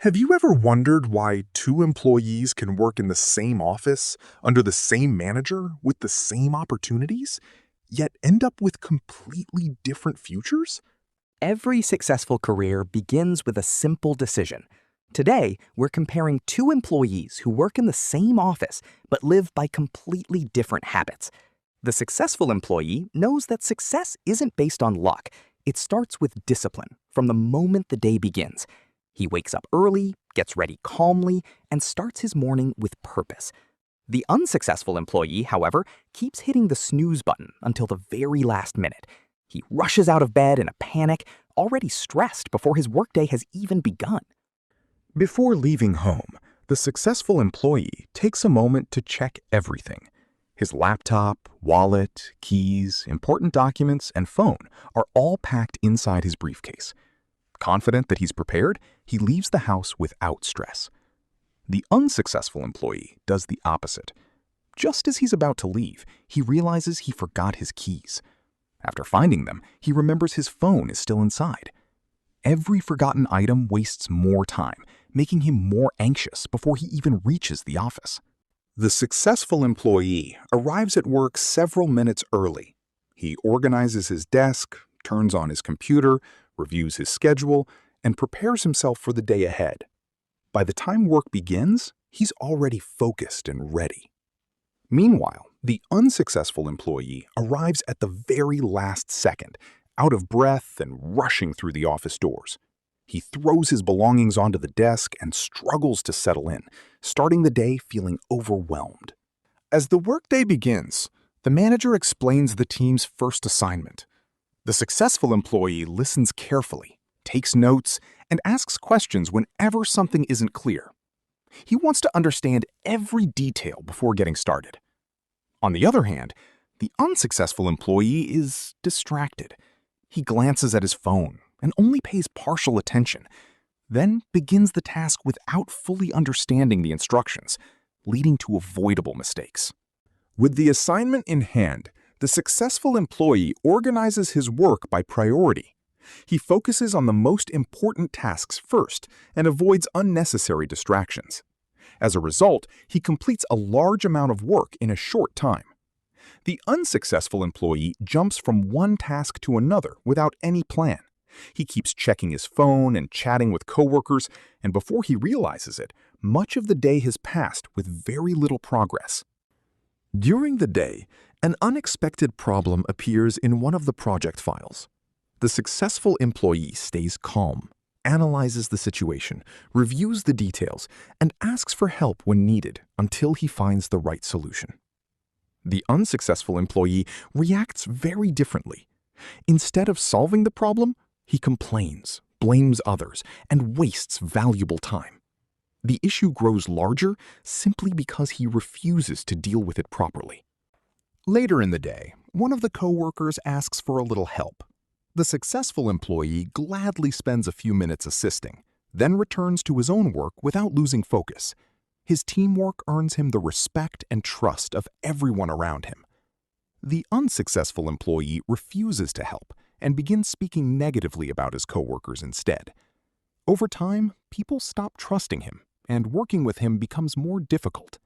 Have you ever wondered why two employees can work in the same office, under the same manager, with the same opportunities, yet end up with completely different futures? Every successful career begins with a simple decision. Today, we're comparing two employees who work in the same office but live by completely different habits. The successful employee knows that success isn't based on luck. It starts with discipline from the moment the day begins. He wakes up early, gets ready calmly, and starts his morning with purpose. The unsuccessful employee, however, keeps hitting the snooze button until the very last minute. He rushes out of bed in a panic, already stressed before his workday has even begun. Before leaving home, the successful employee takes a moment to check everything. His laptop, wallet, keys, important documents, and phone are all packed inside his briefcase. Confident that he's prepared, he leaves the house without stress. The unsuccessful employee does the opposite. Just as he's about to leave, he realizes he forgot his keys. After finding them, he remembers his phone is still inside. Every forgotten item wastes more time, making him more anxious before he even reaches the office. The successful employee arrives at work several minutes early. He organizes his desk, turns on his computer, reviews his schedule, and prepares himself for the day ahead. By the time work begins, he's already focused and ready. Meanwhile, the unsuccessful employee arrives at the very last second, out of breath and rushing through the office doors. He throws his belongings onto the desk and struggles to settle in, starting the day feeling overwhelmed. As the workday begins, the manager explains the team's first assignment. The successful employee listens carefully, takes notes, and asks questions whenever something isn't clear. He wants to understand every detail before getting started. On the other hand, the unsuccessful employee is distracted. He glances at his phone and only pays partial attention, then begins the task without fully understanding the instructions, leading to avoidable mistakes. With the assignment in hand, the successful employee organizes his work by priority. He focuses on the most important tasks first and avoids unnecessary distractions. As a result, he completes a large amount of work in a short time. The unsuccessful employee jumps from one task to another without any plan. He keeps checking his phone and chatting with coworkers, and before he realizes it, much of the day has passed with very little progress. During the day, an unexpected problem appears in one of the project files. The successful employee stays calm, analyzes the situation, reviews the details, and asks for help when needed until he finds the right solution. The unsuccessful employee reacts very differently. Instead of solving the problem, he complains, blames others, and wastes valuable time. The issue grows larger simply because he refuses to deal with it properly. Later in the day, one of the coworkers asks for a little help. The successful employee gladly spends a few minutes assisting, then returns to his own work without losing focus. His teamwork earns him the respect and trust of everyone around him. The unsuccessful employee refuses to help and begins speaking negatively about his coworkers instead. Over time, people stop trusting him, and working with him becomes more difficult.